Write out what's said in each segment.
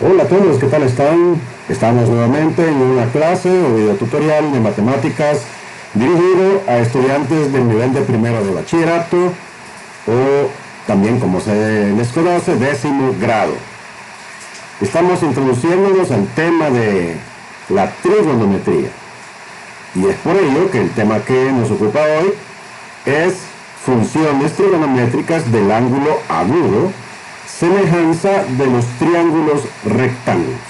Hola a todos, ¿qué tal están? Estamos nuevamente en una clase o video tutorial de matemáticas dirigido a estudiantes del nivel de primero de bachillerato o también, como se les conoce, décimo grado. Estamos introduciéndonos al tema de la trigonometría y es por ello que el tema que nos ocupa hoy es funciones trigonométricas del ángulo agudo, semejanza de los triángulos rectángulos.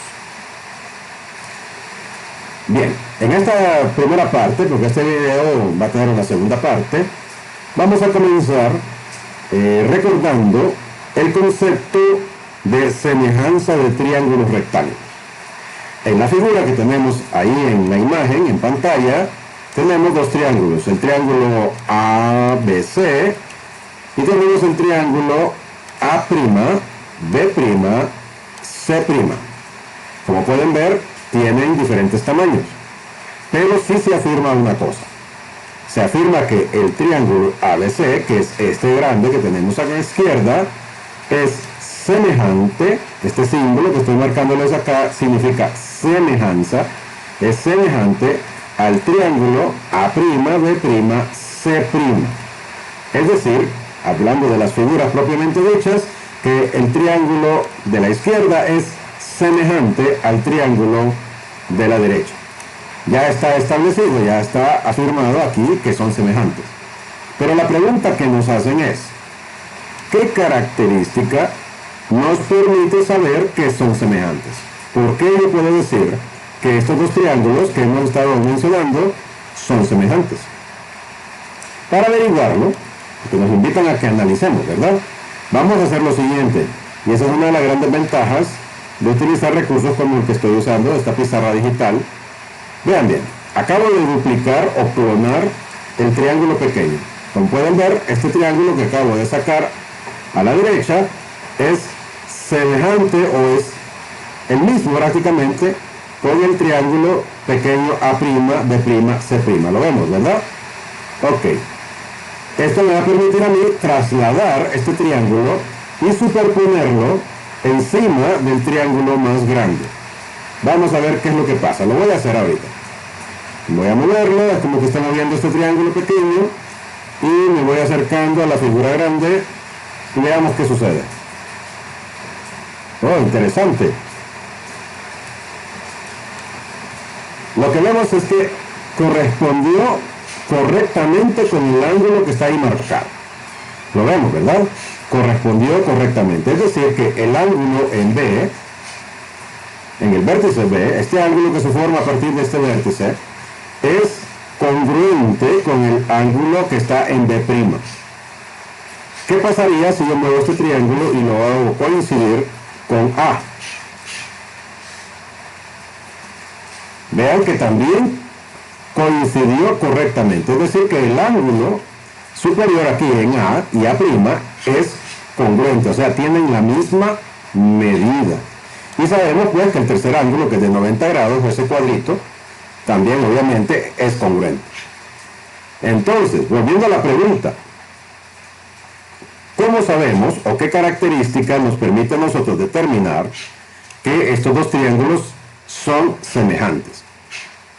Bien, en esta primera parte, porque este video va a tener una segunda parte, vamos a comenzar recordando el concepto de semejanza de triángulos rectángulos. En la figura que tenemos ahí en la imagen, en pantalla, tenemos dos triángulos, el triángulo ABC y tenemos el triángulo A', B', C'. Como pueden ver, tienen diferentes tamaños, pero sí se afirma una cosa. Se afirma que el triángulo ABC, que es este grande que tenemos a la izquierda, es semejante, este símbolo que estoy marcándoles acá significa semejanza, es semejante al triángulo A', B', C'. Es decir, hablando de las figuras propiamente dichas, que el triángulo de la izquierda es semejante al triángulo de la derecha. Ya está establecido, ya está afirmado aquí que son semejantes. Pero la pregunta que nos hacen es, ¿qué característica nos permite saber que son semejantes? ¿Por qué yo puedo decir que estos dos triángulos que hemos estado mencionando son semejantes? Para averiguarlo, porque nos invitan a que analicemos, ¿verdad? Vamos a hacer lo siguiente, y esa es una de las grandes ventajas de utilizar recursos como el que estoy usando, esta pizarra digital. Vean bien, acabo de duplicar o clonar el triángulo pequeño. Como pueden ver, este triángulo que acabo de sacar a la derecha es semejante o es el mismo prácticamente con el triángulo pequeño A', B', C'. Lo vemos, ¿verdad? Ok. Esto me va a permitir a mí trasladar este triángulo y superponerlo encima del triángulo más grande. Vamos a ver qué es lo que pasa. Lo voy a hacer ahorita. Voy a moverlo, es como que está moviendo este triángulo pequeño y me voy acercando a la figura grande y veamos qué sucede. Oh, interesante. Lo que vemos es que correspondió correctamente con el ángulo que está ahí marcado. Lo vemos, ¿verdad? Correspondió correctamente. Es decir, que el ángulo en B, en el vértice B, este ángulo que se forma a partir de este vértice, es congruente con el ángulo que está en B'. ¿Qué pasaría si yo muevo este triángulo y lo hago coincidir con A? Vean que también coincidió correctamente, es decir, que el ángulo superior aquí en A y A' es congruente, o sea, tienen la misma medida. Y sabemos pues que el tercer ángulo, que es de 90 grados, ese cuadrito, también obviamente es congruente. Entonces, volviendo a la pregunta, ¿cómo sabemos o qué características nos permite a nosotros determinar que estos dos triángulos son semejantes?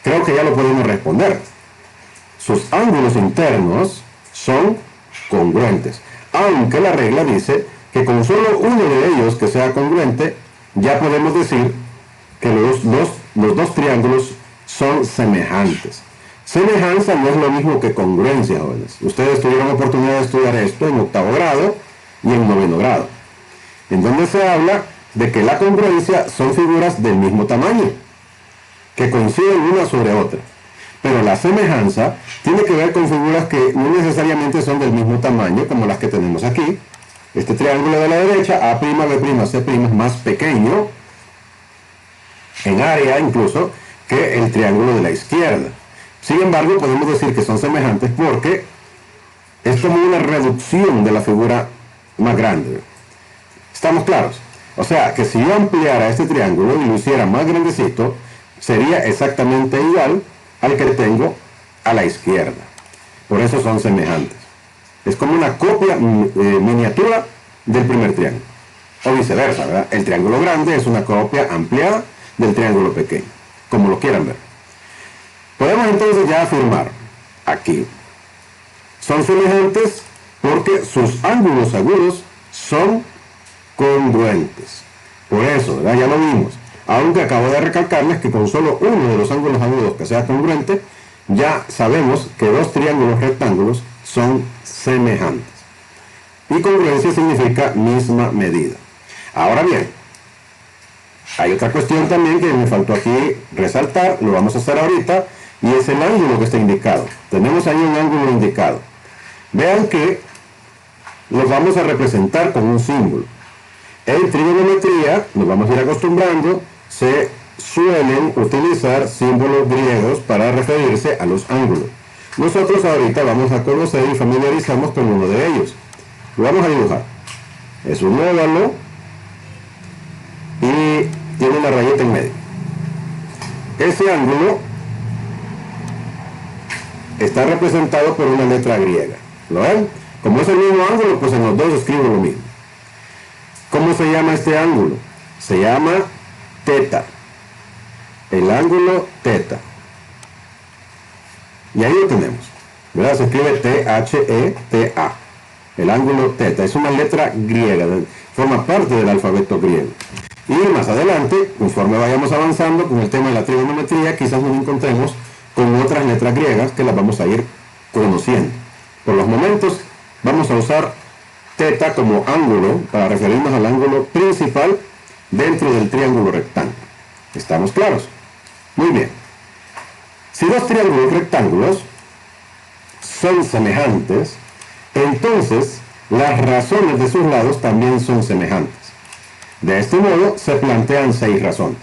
Creo que ya lo podemos responder. Sus ángulos internos son congruentes, aunque la regla dice que con solo uno de ellos que sea congruente, ya podemos decir que los dos triángulos son semejantes. Semejanza no es lo mismo que congruencia, jóvenes. Ustedes tuvieron oportunidad de estudiar esto en 8º grado y en 9º grado, en donde se habla de que la congruencia son figuras del mismo tamaño, que coinciden una sobre otra. Pero la semejanza tiene que ver con figuras que no necesariamente son del mismo tamaño, como las que tenemos aquí. Este triángulo de la derecha, A', B', C' es más pequeño, en área incluso, que el triángulo de la izquierda. Sin embargo, podemos decir que son semejantes porque es como una reducción de la figura más grande. ¿Estamos claros? O sea, que si yo ampliara este triángulo y lo hiciera más grandecito, sería exactamente igual al que tengo a la izquierda. Por eso son semejantes. Es como una copia miniatura del primer triángulo. o viceversa, ¿verdad? El triángulo grande es una copia ampliada del triángulo pequeño, como lo quieran ver. Podemos entonces ya afirmar aquí, son semejantes porque sus ángulos agudos son congruentes. Por eso, ¿verdad? Ya lo vimos. Aunque acabo de recalcarles que con solo uno de los ángulos agudos que sea congruente, ya sabemos que dos triángulos rectángulos son semejantes. Y congruencia significa misma medida. Ahora bien, hay otra cuestión también que me faltó aquí resaltar, lo vamos a hacer ahorita, y es el ángulo que está indicado. Tenemos ahí un ángulo indicado. Vean que lo vamos a representar con un símbolo. En trigonometría, nos vamos a ir acostumbrando, se suelen utilizar símbolos griegos para referirse a los ángulos. Nosotros ahorita vamos a conocer y familiarizamos con uno de ellos. Lo vamos a dibujar. Es un óvalo y tiene una rayeta en medio. Ese ángulo está representado por una letra griega. ¿Lo ven? Como es el mismo ángulo, pues en los dos escribo lo mismo. ¿Cómo se llama este ángulo? Se llama teta. El ángulo teta. Y ahí lo tenemos. ¿Verdad? Se escribe T-H-E-T-A. El ángulo teta. Es una letra griega. Forma parte del alfabeto griego. Y más adelante, conforme vayamos avanzando con el tema de la trigonometría, quizás nos encontremos con otras letras griegas que las vamos a ir conociendo. Por los momentos, vamos a usar teta como ángulo para referirnos al ángulo principal dentro del triángulo rectángulo. ¿Estamos claros? Muy bien. Si dos triángulos rectángulos son semejantes, entonces las razones de sus lados también son semejantes. De este modo se plantean 6 razones.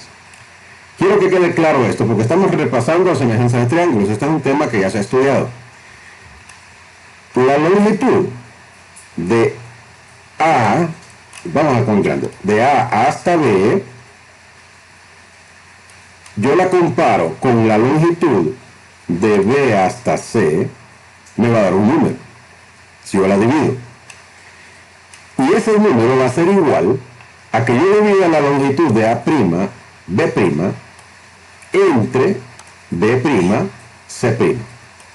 Quiero que quede claro esto, porque estamos repasando la semejanza de triángulos. Este es un tema que ya se ha estudiado. La longitud de A, vamos a poner de A hasta B, yo la comparo con la longitud de B hasta C, me va a dar un número, si yo la divido. Y ese número va a ser igual a que yo divida la longitud de A', B', entre B', C'.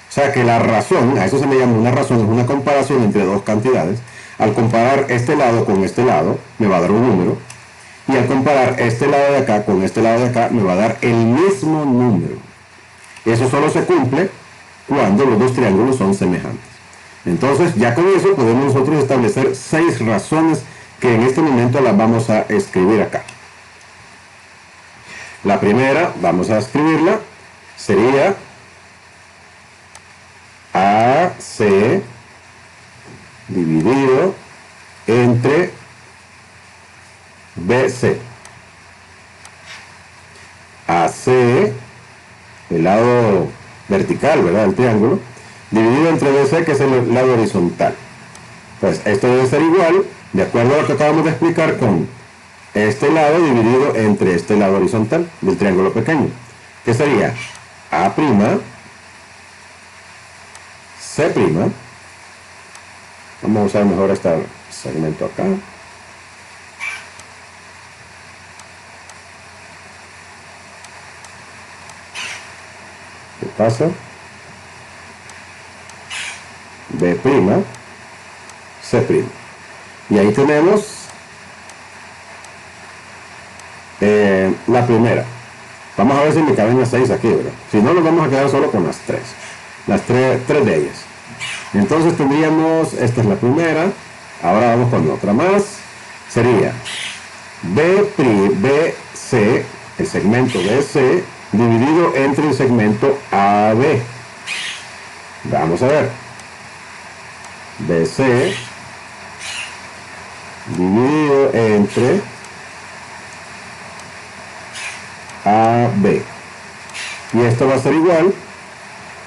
O sea que la razón, a eso se le llama una razón, es una comparación entre dos cantidades. Al comparar este lado con este lado, me va a dar un número. Y al comparar este lado de acá con este lado de acá, me va a dar el mismo número. Eso solo se cumple cuando los dos triángulos son semejantes. Entonces, ya con eso podemos nosotros establecer 6 razones que en este momento las vamos a escribir acá. La primera, vamos a escribirla, sería AC dividido entre BC. AC, el lado vertical, ¿verdad? El triángulo, dividido entre BC, que es el lado horizontal. Pues esto debe ser igual, de acuerdo a lo que acabamos de explicar, con este lado dividido entre este lado horizontal del triángulo pequeño, que sería A', C'. Vamos a usar mejor este segmento acá. ¿Qué pasa? B', C'. Y ahí tenemos la primera. Vamos a ver si me caben las 6 aquí, ¿verdad? Si no, nos vamos a quedar solo con las 3. Las tres de ellas. Entonces tendríamos, esta es la primera. Ahora vamos con otra más. Sería BC, el segmento BC, dividido entre el segmento AB. Vamos a ver. BC dividido entre AB. Y esto va a ser igual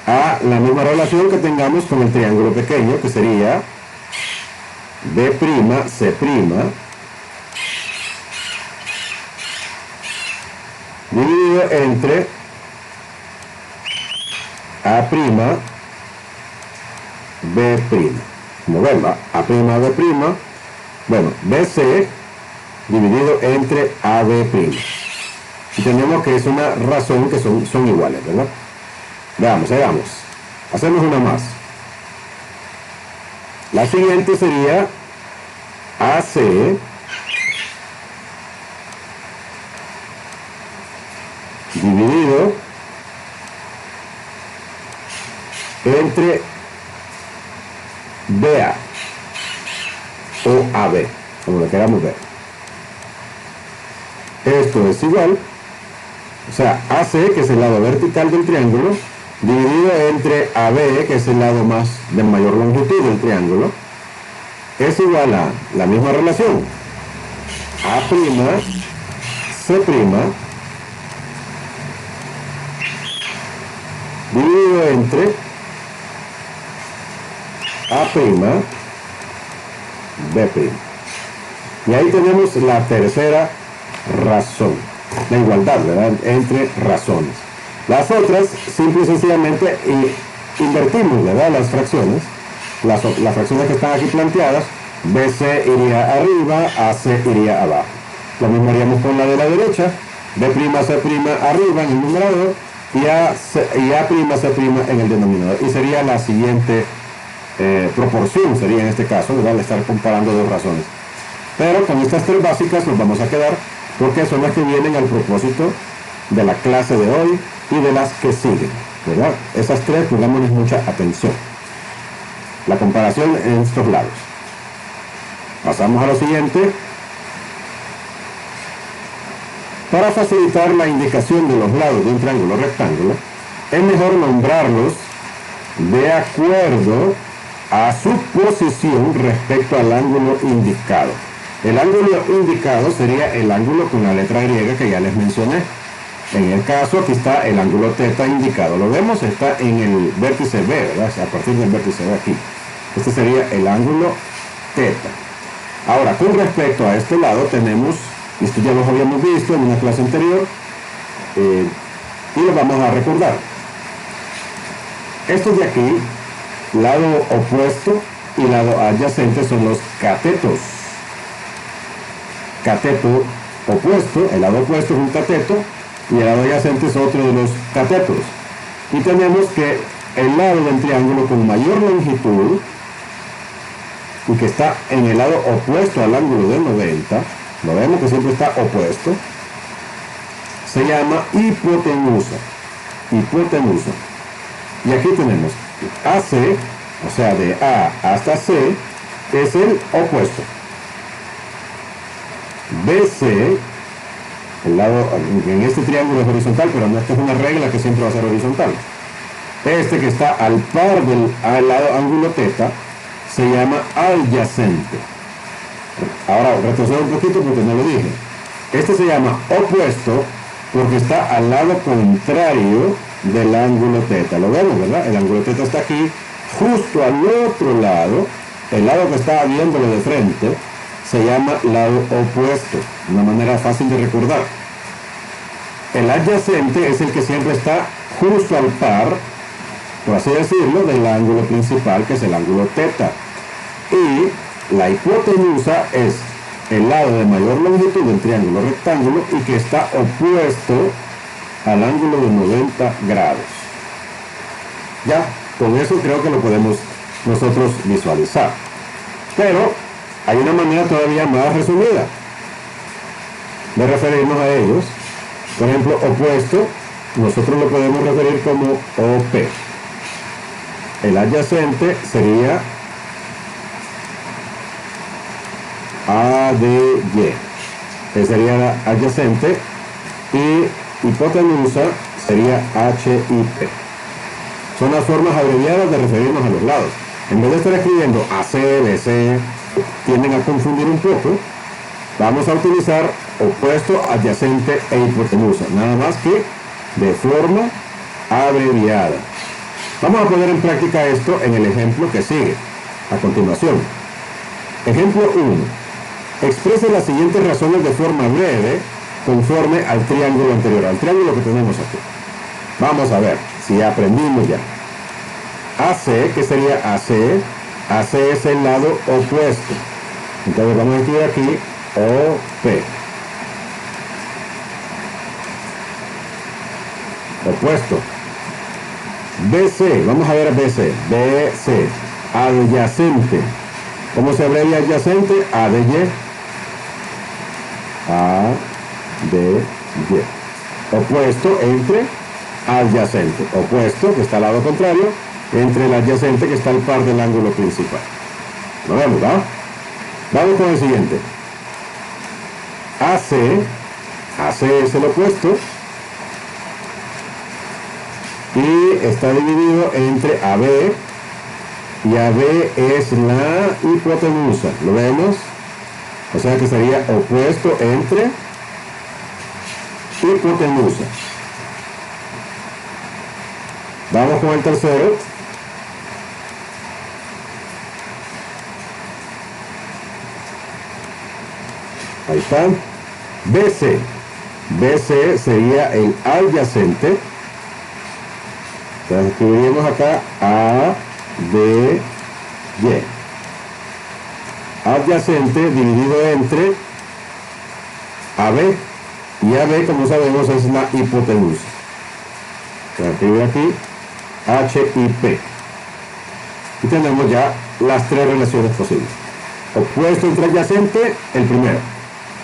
a la misma relación que tengamos con el triángulo pequeño, que sería B', C', dividido entre A', B'. Como ven, A', B', bueno, BC dividido entre AB'. Y tenemos que es una razón que son iguales, ¿verdad? Veamos, veamos. Hacemos una más. La siguiente sería AC dividido entre BA o AB, como lo queramos ver. Esto es igual, o sea, AC, que es el lado vertical del triángulo, dividido entre AB, que es el lado de mayor longitud del triángulo, es igual a la misma relación. A', C', dividido entre A', B'. Y ahí tenemos la tercera razón, la igualdad, ¿verdad?, entre razones. Las otras, simple y sencillamente, invertimos, ¿verdad?, las fracciones. Las fracciones que están aquí planteadas, BC iría arriba, AC iría abajo. Lo mismo haríamos con la de la derecha, B', C' arriba en el numerador y A', C' en el denominador. Y sería la siguiente proporción, sería en este caso, ¿verdad?, al estar comparando dos razones. Pero con estas tres básicas nos vamos a quedar, porque son las que vienen al propósito de la clase de hoy y de las que siguen, ¿verdad? Esas tres, pongámosles mucha atención. La comparación en estos lados. Pasamos a lo siguiente. Para facilitar la indicación de los lados de un triángulo rectángulo, es mejor nombrarlos de acuerdo a su posición respecto al ángulo indicado. El ángulo indicado sería el ángulo con la letra griega que ya les mencioné. En el caso, aquí está el ángulo θ indicado. Lo vemos, está en el vértice B, ¿verdad? A partir del vértice B aquí. Este sería el ángulo θ. Ahora, con respecto a este lado, tenemos, esto ya lo habíamos visto en una clase anterior, y lo vamos a recordar. Estos de aquí, lado opuesto y lado adyacente, son los catetos. Cateto opuesto, el lado opuesto es un cateto y el lado adyacente es otro de los catetos. Y tenemos que el lado del triángulo con mayor longitud y que está en el lado opuesto al ángulo de 90, lo vemos que siempre está opuesto, se llama hipotenusa. Hipotenusa. Y aquí tenemos AC, o sea, de A hasta C, es el opuesto. BC, el lado, en este triángulo es horizontal, pero no, esta es una regla que siempre va a ser horizontal. Este que está al par del lado ángulo θ se llama adyacente. Ahora retrocedo un poquito porque no lo dije. Este se llama opuesto porque está al lado contrario del ángulo θ. Lo vemos, ¿verdad? El ángulo θ está aquí, justo al otro lado, el lado que está viéndolo de frente, se llama lado opuesto, una manera fácil de recordar. El adyacente es el que siempre está justo al par, por así decirlo, del ángulo principal, que es el ángulo θ. Y la hipotenusa es el lado de mayor longitud del triángulo rectángulo y que está opuesto al ángulo de 90 grados. Ya, con eso creo que lo podemos nosotros visualizar. Pero hay una manera todavía más resumida de referirnos a ellos. Por ejemplo, opuesto, nosotros lo podemos referir como OP. El adyacente sería ADY. Ese sería la adyacente. Y hipotenusa sería HIP. Son las formas abreviadas de referirnos a los lados. En vez de estar escribiendo AC, BC, tienden a confundir un poco. Vamos a utilizar opuesto, adyacente e hipotenusa, nada más que de forma abreviada. Vamos a poner en práctica esto en el ejemplo que sigue a continuación. Ejemplo 1. Exprese las siguientes razones de forma breve conforme al triángulo anterior, al triángulo que tenemos aquí. Vamos a ver si aprendimos ya. AC, ¿qué sería AC? AC es el lado opuesto. Entonces vamos a escribir aquí OP. Opuesto. BC, vamos a ver BC. BC, adyacente. ¿Cómo se abrevia adyacente? ADY. ADY. Opuesto entre adyacente. Opuesto, que está al lado contrario, entre el adyacente, que está al par del ángulo principal. ¿Lo vemos, va? Vamos con el siguiente. AC. AC es el opuesto. Y está dividido entre AB. Y AB es la hipotenusa. ¿Lo vemos? O sea que sería opuesto entre hipotenusa. Vamos con el tercero. Ahí está. BC. BC sería el adyacente. Entonces escribiríamos acá A, D, Y. Adyacente dividido entre AB. Y AB, como sabemos, es la hipotenusa. Escribir aquí H y P. Y tenemos ya las tres relaciones posibles. Opuesto entre adyacente, el primero.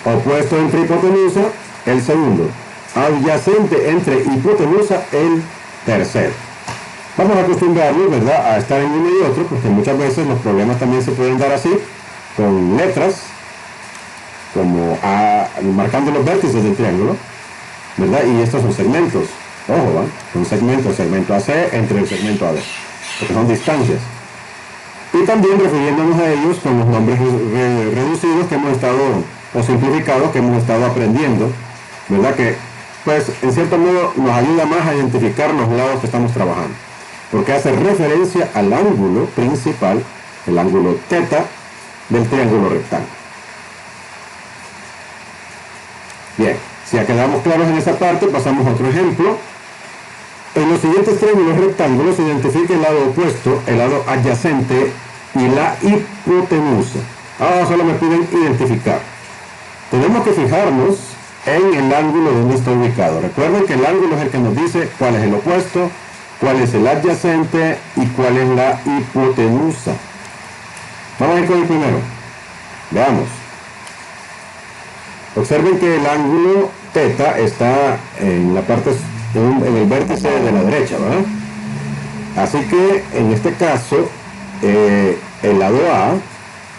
Opuesto entre hipotenusa, el segundo. Adyacente entre hipotenusa, el tercero. Vamos a acostumbrarnos, ¿verdad?, a estar en uno y otro, porque muchas veces los problemas también se pueden dar así, con letras, como marcando los vértices del triángulo, ¿verdad? Y estos son segmentos. Ojo, ¿va? Son segmentos, segmento AC entre el segmento AD, porque son distancias. Y también refiriéndonos a ellos con los nombres reducidos que hemos estado, o simplificados, que hemos estado aprendiendo, ¿verdad? Que, pues, en cierto modo nos ayuda más a identificar los lados que estamos trabajando, porque hace referencia al ángulo principal, el ángulo θ del triángulo rectángulo. Bien, si ya quedamos claros en esa parte, pasamos a otro ejemplo. En los siguientes triángulos rectángulos se identifica el lado opuesto, el lado adyacente y la hipotenusa. Ahora solo me piden identificar. Tenemos que fijarnos en el ángulo donde está ubicado. Recuerden que el ángulo es el que nos dice cuál es el opuesto, cuál es el adyacente y cuál es la hipotenusa. Vamos a ir con el primero. Veamos. Observen que el ángulo θ está en la parte, en el vértice de la derecha, ¿verdad? Así que en este caso, el lado A,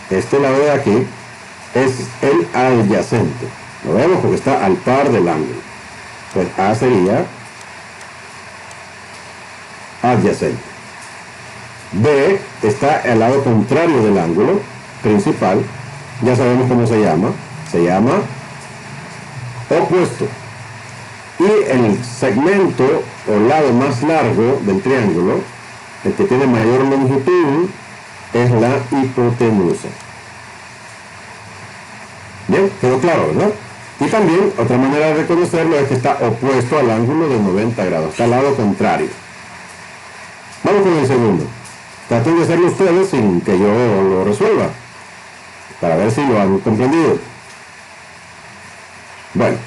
este lado de aquí, es el adyacente. Lo vemos porque está al par del ángulo. Pues A sería adyacente. B está al lado contrario del ángulo principal. Ya sabemos cómo se llama. Se llama opuesto. Y el segmento o lado más largo del triángulo, el que tiene mayor longitud, es la hipotenusa. Bien, quedó claro, ¿verdad? Y también otra manera de reconocerlo es que está opuesto al ángulo de 90 grados, está al lado contrario. Vamos con el segundo. Traten de hacerlo ustedes sin que yo lo resuelva, para ver si lo han comprendido. Bueno,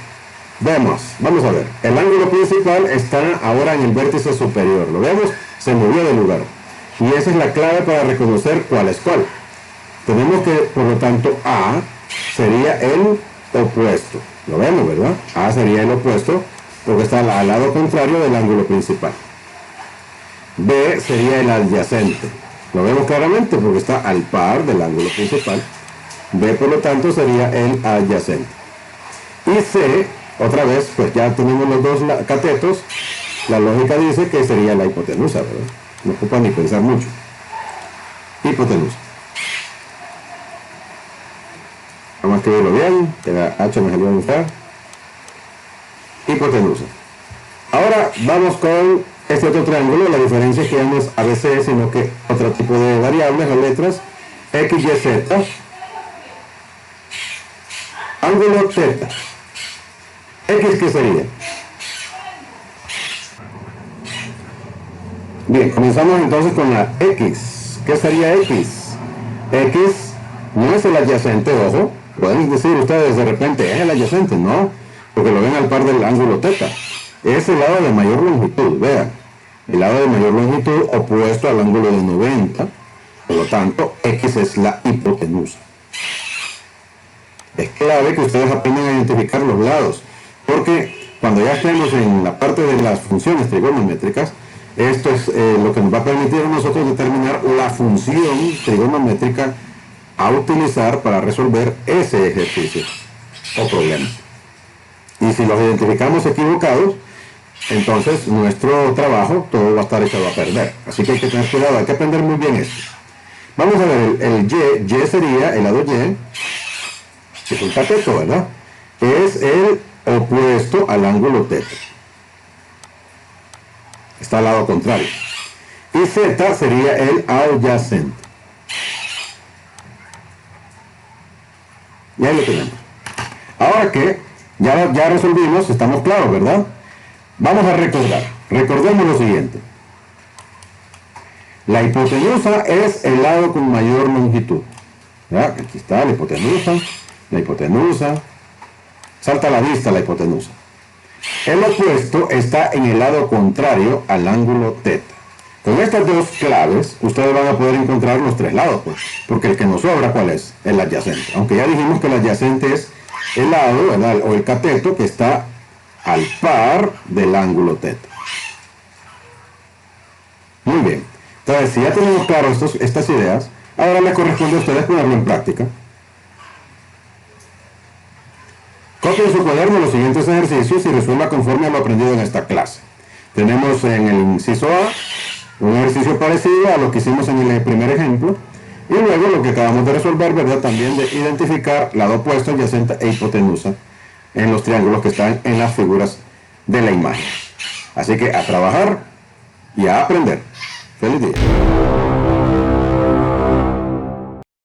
vamos a ver. El ángulo principal está ahora en el vértice superior. ¿Lo vemos? Se movió de lugar. Y esa es la clave para reconocer cuál es cuál. Tenemos que, por lo tanto, A sería el opuesto. Lo vemos, ¿verdad? A sería el opuesto porque está al lado contrario del ángulo principal. B sería el adyacente. Lo vemos claramente porque está al par del ángulo principal. B, por lo tanto, sería el adyacente. Y C, otra vez, pues ya tenemos los dos catetos. La lógica dice que sería la hipotenusa, ¿verdad? No ocupa ni pensar mucho. Hipotenusa. Vamos a escribirlo bien, que la H me salió a gustar. Hipotenusa. Ahora vamos con este otro triángulo. La diferencia es que ya no es ABC, sino que otro tipo de variables o letras. X, Y, Z. Ángulo θ. X, ¿qué sería? Bien, comenzamos entonces con la X. ¿Qué sería X? X no es el adyacente, ojo, Pueden decir ustedes de repente, es el adyacente, no, porque lo ven al par del ángulo teta. Es el lado de mayor longitud, vean. El lado de mayor longitud opuesto al ángulo de 90, por lo tanto, X es la hipotenusa. Es clave que ustedes aprendan a identificar los lados, porque cuando ya estemos en la parte de las funciones trigonométricas, esto es lo que nos va a permitir a nosotros determinar la función trigonométrica a utilizar para resolver ese ejercicio o problema. Y si los identificamos equivocados, entonces nuestro trabajo todo va a estar echado a perder. Así que hay que tener cuidado, hay que aprender muy bien esto. Vamos a ver, el Y sería el lado Y, que es un cateto, ¿verdad? Es el opuesto al ángulo teta. Está al lado contrario. Y Z sería el adyacente. Y ahí lo tenemos. Ahora que ya resolvimos, estamos claros, ¿verdad? Vamos a recordar. Recordemos lo siguiente. La hipotenusa es el lado con mayor longitud. ¿Ya? Aquí está la hipotenusa. Salta a la vista la hipotenusa. El opuesto está en el lado contrario al ángulo teta. Con estas dos claves, ustedes van a poder encontrar los tres lados, pues, porque el que nos sobra, ¿cuál es? El adyacente. Aunque ya dijimos que el adyacente es el lado, ¿verdad? O el cateto que está al par del ángulo teta. Muy bien. Entonces, si ya tenemos claro estas ideas, ahora les corresponde a ustedes ponerlo en práctica. Copien en su cuaderno los siguientes ejercicios y resuelva conforme a lo aprendido en esta clase. Tenemos en el inciso A un ejercicio parecido a lo que hicimos en el primer ejemplo. Y luego lo que acabamos de resolver, ¿verdad? También de identificar lado opuesto, adyacente e hipotenusa en los triángulos que están en las figuras de la imagen. Así que a trabajar y a aprender. ¡Feliz día!